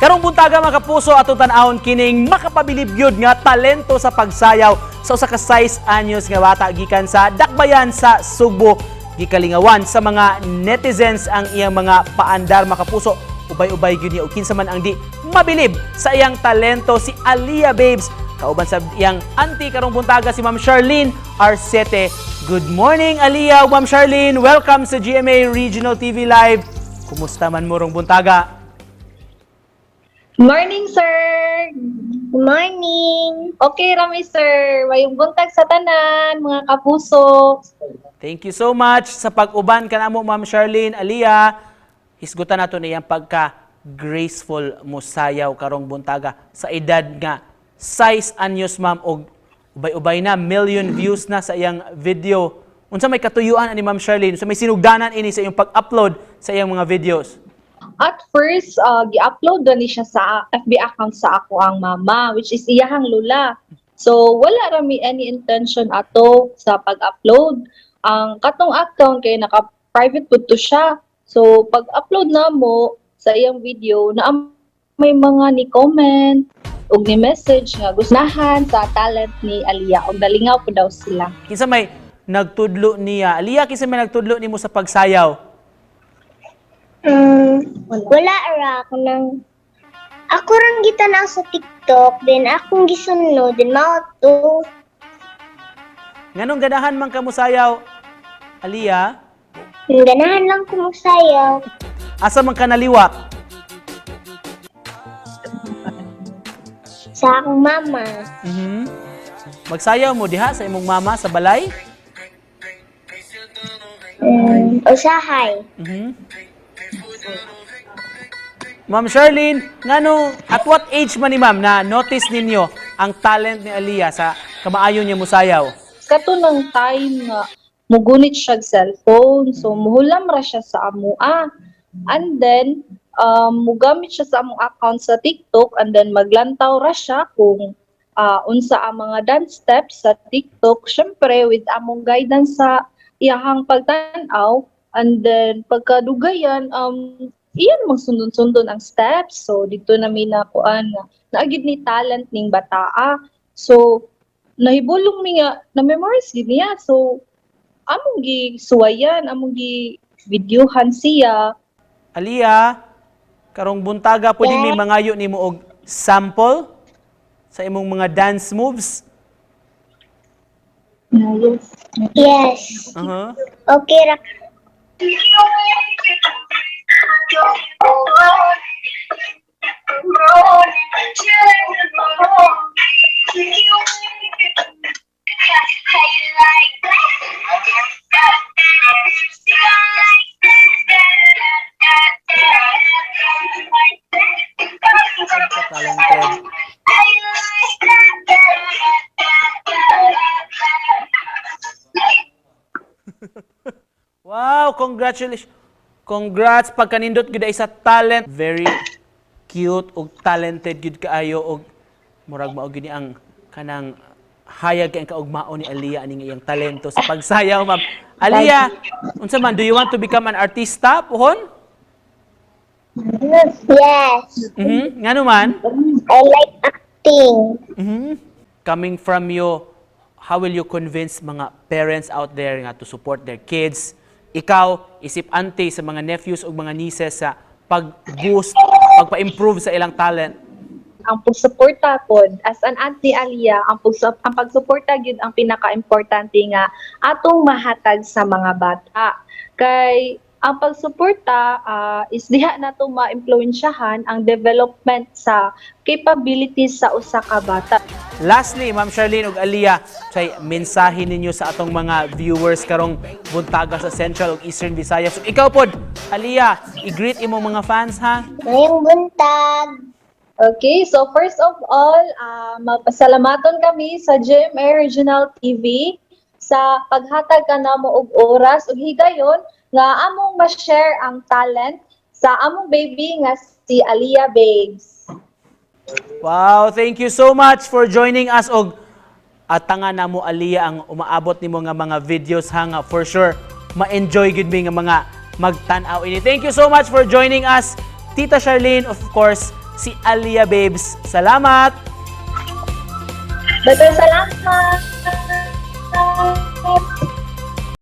Karong buntaga mga kapuso ato tan-awon kining makapabilib gyud nga talento sa pagsayaw sa usa ka 6 anyos nga bata gikan sa Dakbayan sa Sugbo. Gikalingawan sa mga netizens ang iyang mga paandar mga kapuso. Ubay-ubay gyud niya ug kinsa man ang di mabilib sa iyang talento si Aliyah Babes. Kauban sa iyang auntie karong buntaga si Ma'am Charlene Arcete. Good morning Aliyah, Ma'am Charlene. Welcome sa GMA Regional TV Live. Kumusta man mo rong buntaga? Morning, sir! Good morning! Okay, rami, sir. Mayong buntag sa tanan, mga kapuso. Thank you so much sa pag-uban ka na mo, Ma'am Charlene. Aliyah, hisgutan nato niyang pagka-graceful mo sayaw karong buntaga sa edad nga 6 anyos, ma'am, og ubay-ubay na, million views na sa iyang video. Unsa may katuyuan ani Ma'am Charlene? Unsa may sinugdanan ini sa iyong pag-upload sa iyang mga videos? At first, gi-upload na ni siya sa FB account sa ako ang mama, which is iyahang lula. So, wala rami any intention ato sa pag-upload. Ang katong account kay naka-private pud to siya. So, pag-upload na mo sa iyang video, na may mga ni comment ug ni message nga gustahan sa talent ni Aliyah ug dalingaw po daw sila. Kinsa may nagtudlo niya? Aliyah, kinsa may nagtudlo nimo sa pagsayaw? Wala ra ako nang ako rang gitanaw sa TikTok, then akong gisunod, then mao to. Nganong ganahan man ka mo sayaw? Aliyah, Ganahan lang ko magsayaw. asa man ka naliwak? Sa akong mama. Magsayaw mo diha sa imong mama sa balay? Usahay. Ma'am Charlene, ngano at what age man ni ma'am na notice ninyo ang talent ni Aliyah sa kamaayo niya musayaw? Kato ng time nga mugunit siya og cellphone, so muhulam ra siya sa amua. And then mugamit siya sa among account sa TikTok, and then maglantaw ra siya kung unsa ang mga dance steps sa TikTok, syempre with among guidance sa iyahang pagtan-aw. And then pagkadugayan iyan magsundon-sundon ang steps. So dito namin nakuan nga naagid ni talent ning bataa. So nahibulong mi nga na memorize gid niya. So among gisuwayan, among gi-videohan siya. Aliyah, karong buntaga pwede may mangayo nimo og sample sa imong mga dance moves? Yes. Okay ra. Talented. Wow, congratulations. Congrats pagkanindot gyud sa talent. Very cute ug talented gyud kaayo ug murag mao gyud ni ang kanang hayag kay ang kaugmao ni Aliyah aning iyang talento sa pagsayaw, ma'am. Aliyah, unsa man, do you want to become an artista pohon? Yes. Ngano man? I like acting. Coming from you, how will you convince mga parents out there nga to support their kids? Ikaw, isip auntie sa mga nephews o mga nieces sa pag-boost, pagpa-improve sa ilang talent. Ang pagsuporta pod as an auntie Aliyah, ang pagsuporta gyud ang pinaka-importante nga atong mahatag sa mga bata. Kay ang pagsuporta is diha nato ma-impluwensyahan ang development sa capabilities sa usa ka bata. Lastly, Ma'am Charlene ug Aliyah, say mensahe ninyo sa atong mga viewers karong buntaga sa Central ug Eastern Visayas. So, ikaw pod, Aliyah, i-greet imong mga fans ha. Ngayong buntag. Okay, so first of all, magpasalamaton kami sa GMA Regional TV sa paghatag kanamo og oras ug higayon nga among ma-share ang talent sa among baby nga si Aliyah Babes. Wow, thank you so much for joining us og atangan na mo Aliyah ang umaabot nimo nga mga videos ha nga for sure ma-enjoy gid mi nga mga magtan-aw ini. Thank you so much for joining us, Tita Charlene, of course, si Alia Babes. Salamat! Daghang salamat.